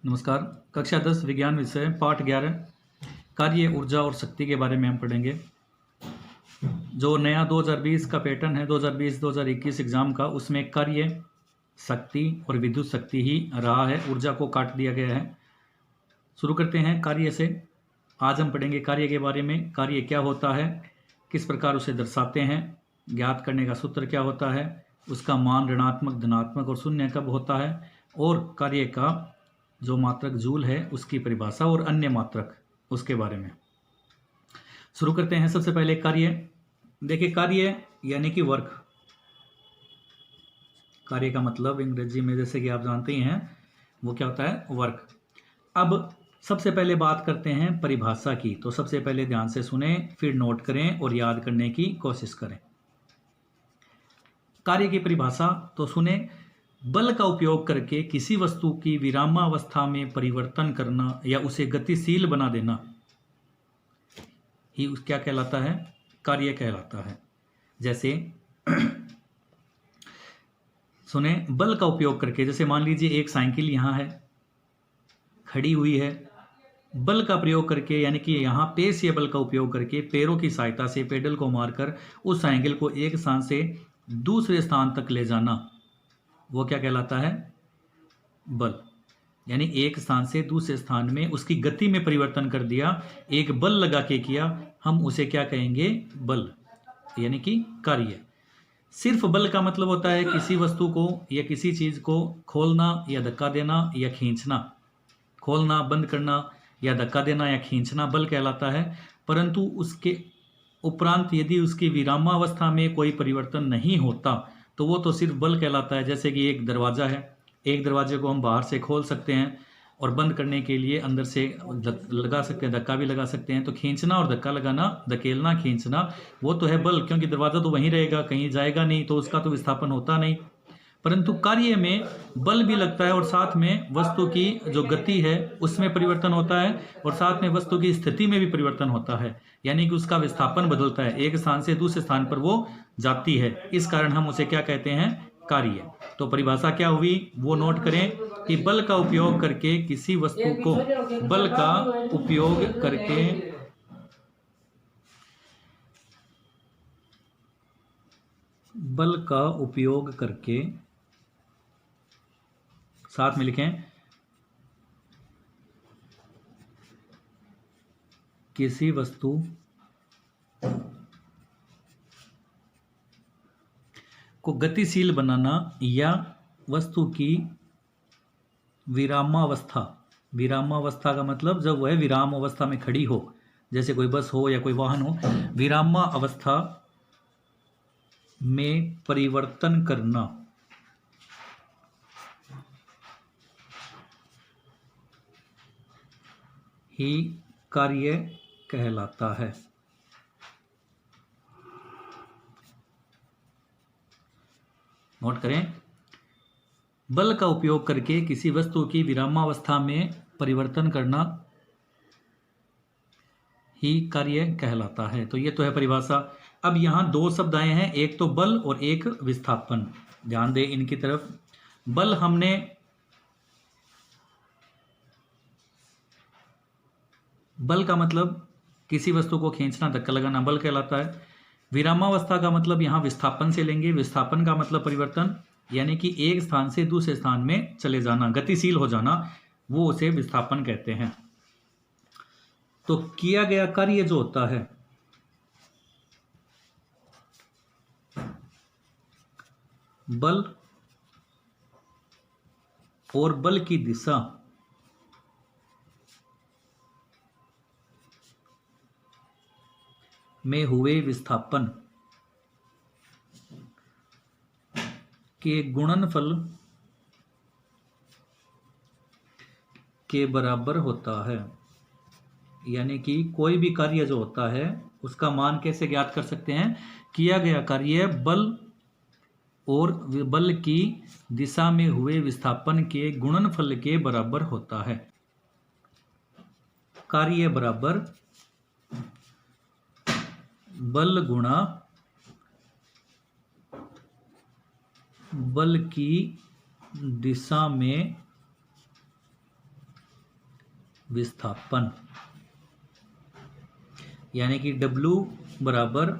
नमस्कार। कक्षा 10 विज्ञान विषय पाठ 11 कार्य, ऊर्जा और शक्ति के बारे में हम पढ़ेंगे। जो नया 2020 का पैटर्न है 2020-2021 एग्जाम का, उसमें कार्य, शक्ति और विद्युत शक्ति ही रहा है। ऊर्जा को काट दिया गया है। शुरू करते हैं कार्य से। आज हम पढ़ेंगे कार्य के बारे में। कार्य क्या होता है, किस प्रकार उसे दर्शाते हैं, ज्ञात करने का सूत्र क्या होता है, उसका मान ऋणात्मक, धनात्मक और शून्य कब होता है, और कार्य का जो मात्रक जूल है उसकी परिभाषा और अन्य मात्रक उसके बारे में। शुरू करते हैं। सबसे पहले कार्य। देखिए, कार्य यानी कि वर्क। कार्य का मतलब अंग्रेजी में जैसे कि आप जानते ही हैं वो क्या होता है, वर्क। अब सबसे पहले बात करते हैं परिभाषा की। तो सबसे पहले ध्यान से सुने, फिर नोट करें और याद करने की कोशिश करें। कार्य की परिभाषा तो सुने। बल का उपयोग करके किसी वस्तु की विरामावस्था में परिवर्तन करना या उसे गतिशील बना देना ही क्या कहलाता है, कार्य कहलाता है। जैसे सुने, बल का उपयोग करके, जैसे मान लीजिए एक साइकिल यहां है, खड़ी हुई है। बल का प्रयोग करके यानी कि यहां पेशीय बल का उपयोग करके पैरों की सहायता से पेडल को मारकर उस साइकिल को एक स्थान से दूसरे स्थान तक ले जाना, वो क्या कहलाता है, बल। यानी एक स्थान से दूसरे स्थान में उसकी गति में परिवर्तन कर दिया, एक बल लगा के किया, हम उसे क्या कहेंगे, बल, यानी कि कार्य। सिर्फ बल का मतलब होता है किसी वस्तु को या किसी चीज को खोलना या धक्का देना या खींचना। खोलना, बंद करना या धक्का देना या खींचना बल कहलाता है। परंतु उसके उपरांत यदि उसकी विरामावस्था में कोई परिवर्तन नहीं होता तो वो तो सिर्फ बल कहलाता है। जैसे कि एक दरवाजा है, एक दरवाजे को हम बाहर से खोल सकते हैं और बंद करने के लिए अंदर से लगा सकते हैं, धक्का भी लगा सकते हैं। तो खींचना और धक्का लगाना, धकेलना, खींचना, वो तो है बल, क्योंकि दरवाजा तो वहीं रहेगा, कहीं जाएगा नहीं, तो उसका तो विस्थापन होता नहीं। परंतु कार्य में बल भी लगता है और साथ में वस्तु की जो गति है उसमें परिवर्तन होता है और साथ में वस्तु की स्थिति में भी परिवर्तन होता है, यानी कि उसका विस्थापन बदलता है, एक स्थान से दूसरे स्थान पर वो जाती है। इस कारण हम उसे क्या कहते हैं, कार्य। तो परिभाषा क्या हुई वो नोट करें कि बल का उपयोग करके किसी वस्तु को, बल का उपयोग करके बल का उपयोग करके, साथ में लिखें, किसी वस्तु को गतिशील बनाना या वस्तु की विरामावस्था, विरामावस्था का मतलब जब वह विराम अवस्था में खड़ी हो, जैसे कोई बस हो या कोई वाहन हो, विरामावस्था में परिवर्तन करना ही कार्य कहलाता है। नोट करें, बल का उपयोग करके किसी वस्तु की विरामावस्था में परिवर्तन करना ही कार्य कहलाता है। तो ये तो है परिभाषा। अब यहां दो शब्द आए हैं, एक तो बल और एक विस्थापन। ध्यान दें इनकी तरफ। बल, हमने बल का मतलब किसी वस्तु को खींचना, धक्का लगाना बल कहलाता है। विरामावस्था का मतलब यहां विस्थापन से लेंगे। विस्थापन का मतलब परिवर्तन, यानी कि एक स्थान से दूसरे स्थान में चले जाना, गतिशील हो जाना, वो उसे विस्थापन कहते हैं। तो किया गया कार्य जो होता है, बल और बल की दिशा में हुए विस्थापन के गुणनफल के बराबर होता है। यानी कि कोई भी कार्य जो होता है उसका मान कैसे ज्ञात कर सकते हैं, किया गया कार्य बल और बल की दिशा में हुए विस्थापन के गुणनफल के बराबर होता है। कार्य बराबर बल गुणा बल की दिशा में विस्थापन, यानी कि W बराबर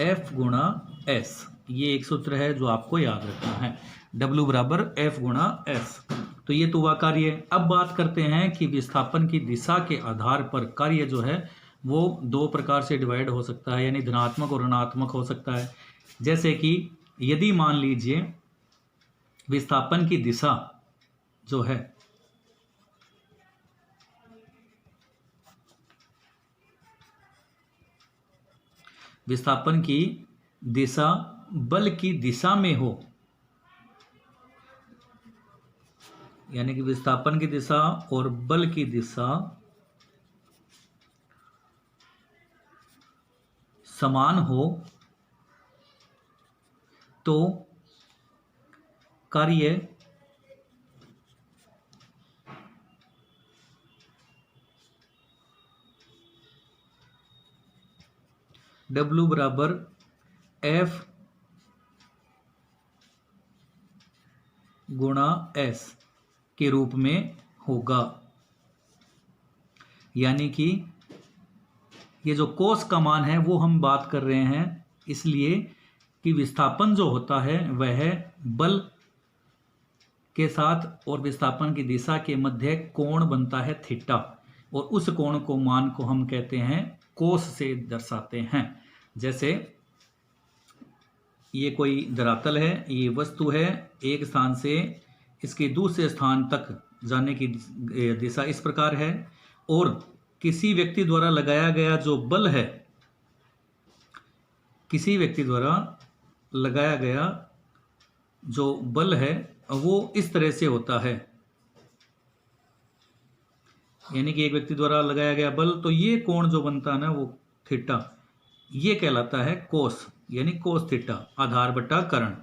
F गुणा S। ये एक सूत्र है जो आपको याद रखना है, W बराबर F गुणा S। तो ये तो हुआ कार्य। अब बात करते हैं कि विस्थापन की दिशा के आधार पर कार्य जो है वो दो प्रकार से डिवाइड हो सकता है, यानी धनात्मक और ऋणात्मक हो सकता है। जैसे कि यदि मान लीजिए विस्थापन की दिशा जो है विस्थापन की दिशा बल की दिशा में हो, यानी कि विस्थापन की दिशा और बल की दिशा समान हो तो कार्य W बराबर F गुणा S के रूप में होगा। यानी कि ये जो कोस का मान है वो हम बात कर रहे हैं इसलिए कि विस्थापन जो होता है वह बल के साथ और विस्थापन की दिशा के मध्य कोण बनता है थीटा, और उस कोण को मान को हम कहते हैं कोस से दर्शाते हैं। जैसे ये कोई धरातल है, ये वस्तु है, एक स्थान से इसके दूसरे स्थान तक जाने की दिशा इस प्रकार है, और किसी व्यक्ति द्वारा लगाया गया जो बल है, किसी व्यक्ति द्वारा लगाया गया जो बल है वो इस तरह से होता है, यानी कि एक व्यक्ति द्वारा लगाया गया बल, तो ये कोण जो बनता है ना वो थीटा, ये कहलाता है कोस, यानी कोस थीटा आधार बटा कर्ण।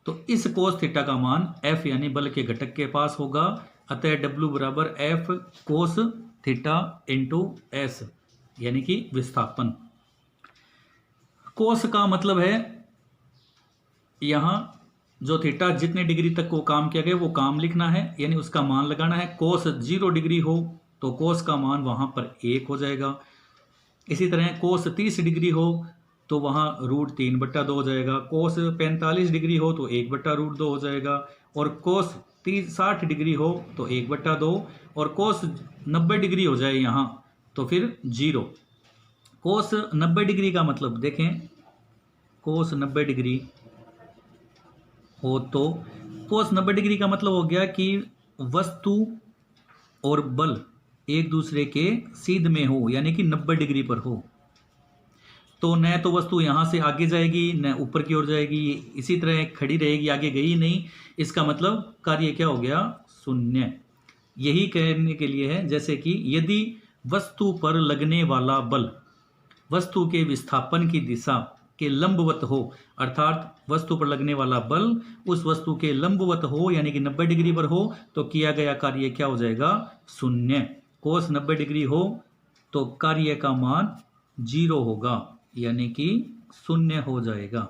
तो इस कोस थीटा का मान F यानी बल के घटक के पास होगा, अतः W बराबर F cos theta into S, यानी कि विस्थापन। कोस का मतलब है यहां जो थीटा जितने डिग्री तक को काम किया गया वो काम लिखना है, यानी उसका मान लगाना है। कोस 0 डिग्री हो तो कोस का मान वहां पर 1 हो जाएगा। इसी तरह कोस 30 डिग्री हो तो वहां √3/2 हो जाएगा। कोस 45 डिग्री हो तो 1/√2 हो जाएगा, और कोस 60 डिग्री हो तो 1/2, और कोस 90 डिग्री हो जाए यहाँ तो फिर 0। कोस 90 डिग्री का मतलब देखें, कोस 90 डिग्री हो तो कोस 90 डिग्री का मतलब हो गया कि वस्तु और बल एक दूसरे के सीध में हो, यानी कि 90 डिग्री पर हो। तो न तो वस्तु यहाँ से आगे जाएगी न ऊपर की ओर जाएगी, इसी तरह खड़ी रहेगी, आगे गई नहीं। इसका मतलब कार्य क्या हो गया? शून्य। यही कहने के लिए है जैसे कि यदि वस्तु पर लगने वाला बल वस्तु के विस्थापन की दिशा के लंबवत हो, अर्थात वस्तु पर लगने वाला बल उस वस्तु के लंबवत हो यानी कि 90 डिग्री पर हो, तो किया गया कार्य क्या हो जाएगा? शून्य। कोस 90 डिग्री हो तो कार्य का मान 0 होगा, यानी कि शून्य हो जाएगा।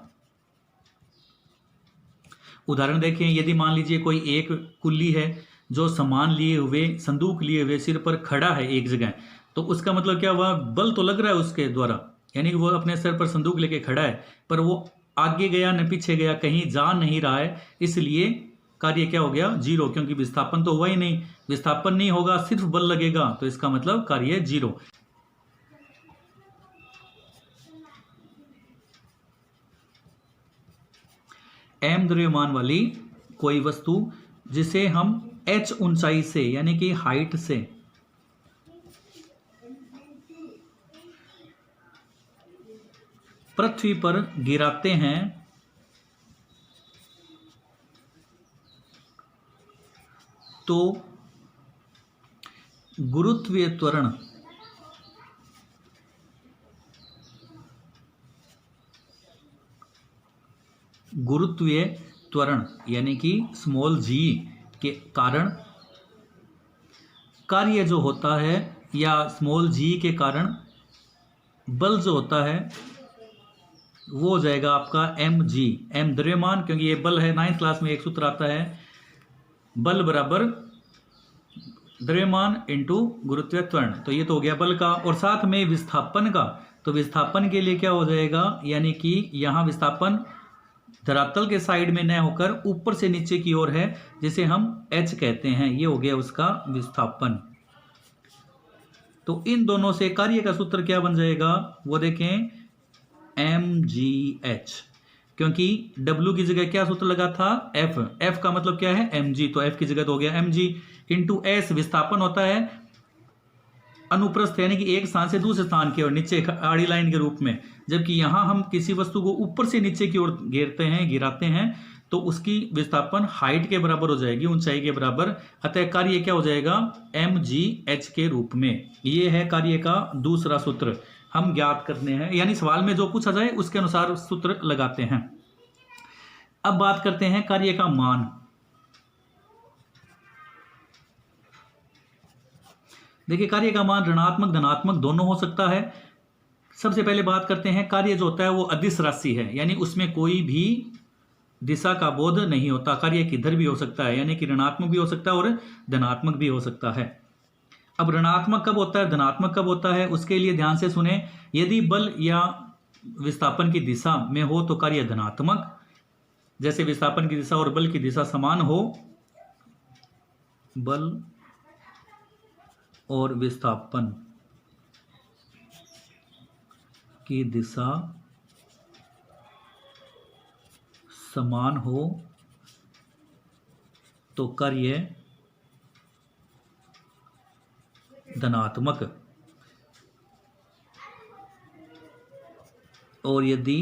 उदाहरण देखें, यदि मान लीजिए कोई एक कुल्ली है जो सामान लिए हुए, संदूक लिए हुए सिर पर खड़ा है एक जगह, तो उसका मतलब क्या हुआ? बल तो लग रहा है उसके द्वारा, यानी कि वो अपने सर पर संदूक लेके खड़ा है, पर वो आगे गया न पीछे गया, कहीं जा नहीं रहा है, इसलिए कार्य क्या हो गया? 0, क्योंकि विस्थापन तो हुआ ही नहीं। विस्थापन नहीं होगा, सिर्फ बल लगेगा, तो इसका मतलब कार्य 0। m द्रव्यमान वाली कोई वस्तु जिसे हम h ऊंचाई से यानी कि हाइट से पृथ्वी पर गिराते हैं तो गुरुत्वीय त्वरण यानी कि स्मॉल g के कारण कार्य जो होता है, या स्मॉल g के कारण बल जो होता है वो हो जाएगा आपका mg। m द्रव्यमान, क्योंकि ये बल है, 9th क्लास में एक सूत्र आता है, बल बराबर द्रव्यमान इंटू गुरुत्वीय त्वरण, तो ये तो हो गया बल का। और साथ में विस्थापन का, तो विस्थापन के लिए क्या हो जाएगा, यानी कि यहाँ विस्थापन धरातल के साइड में न होकर ऊपर से नीचे की ओर है, जिसे हम H कहते हैं, ये हो गया उसका विस्थापन। तो इन दोनों से कार्य का सूत्र क्या बन जाएगा, वो देखें mgh, क्योंकि W की जगह क्या सूत्र लगा था, F का मतलब क्या है mg, तो F की जगह तो हो गया mg इंटू s। विस्थापन होता है अनुप्रस्थ, यानी कि एक स्थान से दूसरे स्थान की ओर नीचे आड़ी लाइन के रूप में, जबकि यहां हम किसी वस्तु को ऊपर से नीचे की ओर गिराते हैं तो उसकी विस्थापन हाइट के बराबर हो जाएगी, ऊंचाई के बराबर। अतः कार्य क्या हो जाएगा, mgh के रूप में। ये है कार्य का दूसरा सूत्र, हम ज्ञात करने हैं, यानी सवाल में जो पूछा जाए उसके अनुसार सूत्र लगाते हैं। अब बात करते हैं कार्य का मान। देखिए कार्य का मान ऋणात्मक धनात्मक दोनों हो सकता है। सबसे पहले बात करते हैं, कार्य जो होता है वो अदिश राशि है, यानी उसमें कोई भी दिशा का बोध नहीं होता। कार्य किधर भी हो सकता है, यानी कि ऋणात्मक भी हो सकता है और धनात्मक भी हो सकता है। अब ऋणात्मक कब होता है, धनात्मक कब होता है, उसके लिए ध्यान से सुने। यदि बल या विस्थापन की दिशा में हो तो कार्य धनात्मक, जैसे विस्थापन की दिशा और बल की दिशा समान हो, बल और विस्थापन की दिशा समान हो तो कार्य धनात्मक, और यदि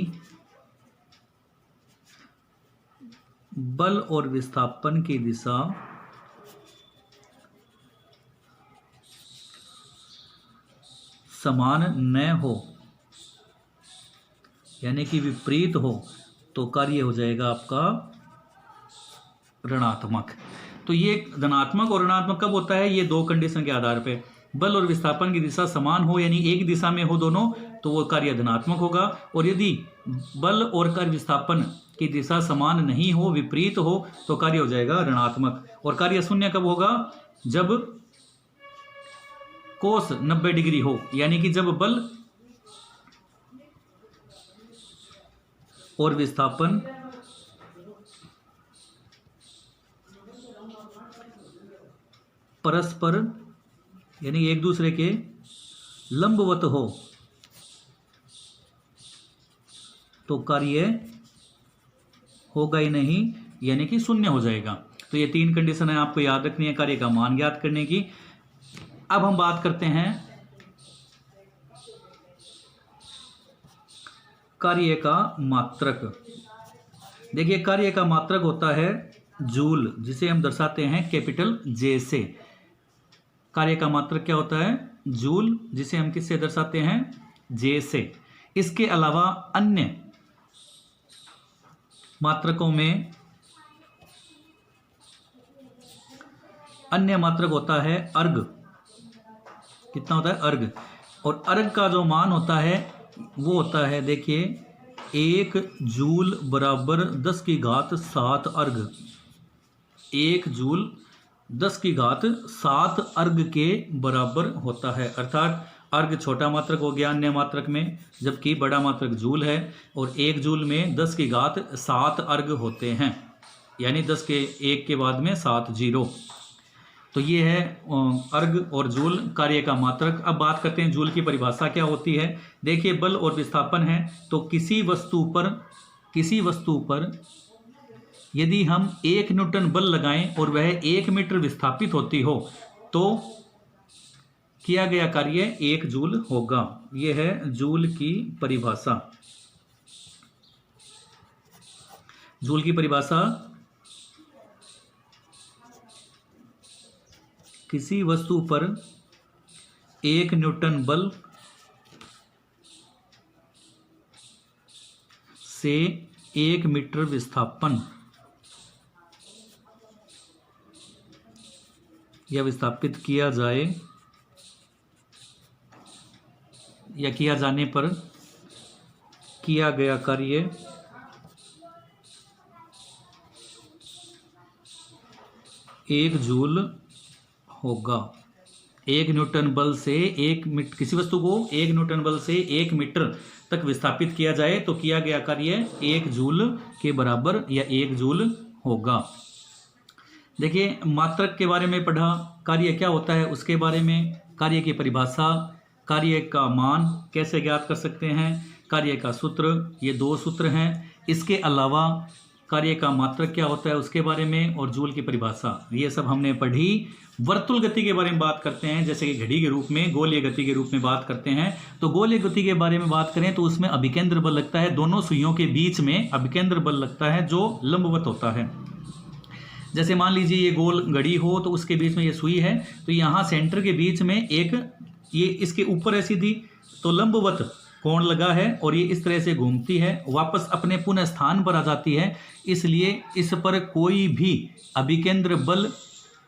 बल और विस्थापन की दिशा समान न हो, यानी कि विपरीत हो, तो कार्य हो जाएगा आपका ऋणात्मक। तो ये धनात्मक और ऋणात्मक कब होता है, ये दो कंडीशन के आधार पे। बल और विस्थापन की दिशा समान हो, यानी एक दिशा में हो दोनों, तो वो कार्य धनात्मक होगा। और यदि बल और कार्य विस्थापन की दिशा समान नहीं हो, विपरीत हो, तो कार्य हो जाएगा ऋणात्मक। और कार्य शून्य कब होगा, जब कोस 90 डिग्री हो, यानी कि जब बल और विस्थापन परस्पर यानी एक दूसरे के लंबवत हो, तो कार्य होगा ही नहीं, यानी कि शून्य हो जाएगा। तो ये तीन कंडीशन है, आपको याद रखनी है कार्य का मान ज्ञात करने की। अब हम बात करते हैं कार्य का मात्रक। देखिए कार्य का मात्रक होता है जूल, जिसे हम दर्शाते हैं कैपिटल जे से। कार्य का मात्रक क्या होता है, जूल, जिसे हम किससे दर्शाते हैं, जे से। इसके अलावा अन्य मात्रकों में अन्य मात्रक होता है अर्ग। कितना होता है, अर्ग। और अर्ग का जो मान होता है वो होता है, देखिए 1 जूल बराबर 10 की घात 7 अर्ग। 1 जूल 10 की घात 7 अर्ग के बराबर होता है। अर्थात अर्ग छोटा मात्रक हो गया अन्य मात्रक में, जबकि बड़ा मात्रक जूल है। और 1 जूल में 10 की घात 7 अर्ग होते हैं, यानी 10 के 1 के बाद में 7 जीरो। तो ये है अर्ग और जूल कार्य का मात्रक। अब बात करते हैं जूल की परिभाषा क्या होती है। देखिए बल और विस्थापन है, तो किसी वस्तु पर यदि हम 1 न्यूटन बल लगाएं और वह 1 मीटर विस्थापित होती हो, तो किया गया कार्य 1 जूल होगा। यह है जूल की परिभाषा। जूल की परिभाषा, किसी वस्तु पर 1 न्यूटन बल से 1 मीटर विस्थापन या विस्थापित किया जाए या किया जाने पर किया गया कार्य 1 जूल होगा। 1 न्यूटन बल से किसी वस्तु को 1 न्यूटन बल से 1 मीटर तक विस्थापित किया जाए तो किया गया कार्य 1 जूल के बराबर या 1 जूल होगा। देखिए, मात्रक के बारे में पढ़ा, कार्य क्या होता है उसके बारे में, कार्य की परिभाषा, कार्य का मान कैसे ज्ञात कर सकते हैं, कार्य का सूत्र, ये 2 सूत्र हैं। इसके अलावा कार्य का मात्रक क्या होता है उसके बारे में और जूल की परिभाषा, ये सब हमने पढ़ी। वर्तुल गति के बारे में बात करते हैं, जैसे कि घड़ी के रूप में, गोलीय गति के रूप में बात करते हैं। तो गोलीय गति के बारे में बात करें तो उसमें अभिकेंद्र बल लगता है, दोनों सुइयों के बीच में अभिकेंद्र बल लगता है जो लंबवत होता है। जैसे मान लीजिए ये गोल घड़ी हो तो उसके बीच में ये सुई है, तो यहाँ सेंटर के बीच में एक ये इसके ऊपर है सीधी, तो लंबवत कोण लगा है और ये इस तरह से घूमती है, वापस अपने पुनः स्थान पर आ जाती है। इसलिए इस पर कोई भी अभिकेंद्र बल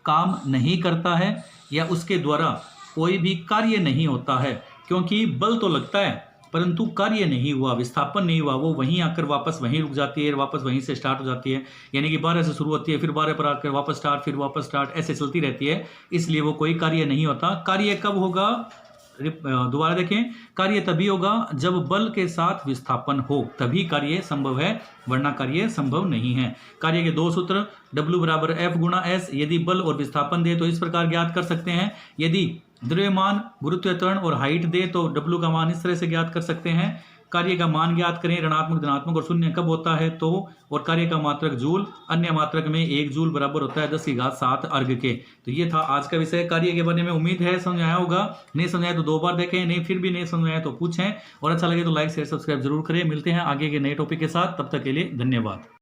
काम नहीं करता है या उसके द्वारा कोई भी कार्य नहीं होता है, क्योंकि बल तो लगता है परंतु कार्य नहीं हुआ, विस्थापन नहीं हुआ, वो वहीं आकर वापस वहीं रुक जाती है, वापस वहीं से स्टार्ट हो जाती है। यानी कि 12 से शुरू होती है, फिर 12 पर आकर वापस स्टार्ट, फिर वापस स्टार्ट, ऐसे चलती रहती है। इसलिए वो कोई कार्य नहीं होता। कार्य कब होगा, दोबारा देखें, कार्य तभी होगा जब बल के साथ विस्थापन हो, तभी कार्य संभव है, वरना कार्य संभव नहीं है। कार्य के 2 सूत्र, W बराबर F गुणा S, यदि बल और विस्थापन दे तो इस प्रकार ज्ञात कर सकते हैं। यदि द्रव्यमान, गुरुत्वीय त्वरण और हाइट दे तो W का मान इस तरह से ज्ञात कर सकते हैं। कार्य का मान ज्ञात करें, ऋणात्मक, धनात्मक और शून्य कब होता है तो, और कार्य का मात्रक जूल, अन्य मात्रक में 1 जूल बराबर होता है 10⁻7 अर्ग के। तो ये था आज का विषय कार्य के बारे में। उम्मीद है समझ आया होगा, नहीं समझ आया तो 2 बार देखें, नहीं फिर भी नहीं समझ आया तो पूछें, और अच्छा लगे तो लाइक शेयर सब्सक्राइब जरूर करें। मिलते हैं आगे के नए टॉपिक के साथ, तब तक के लिए धन्यवाद।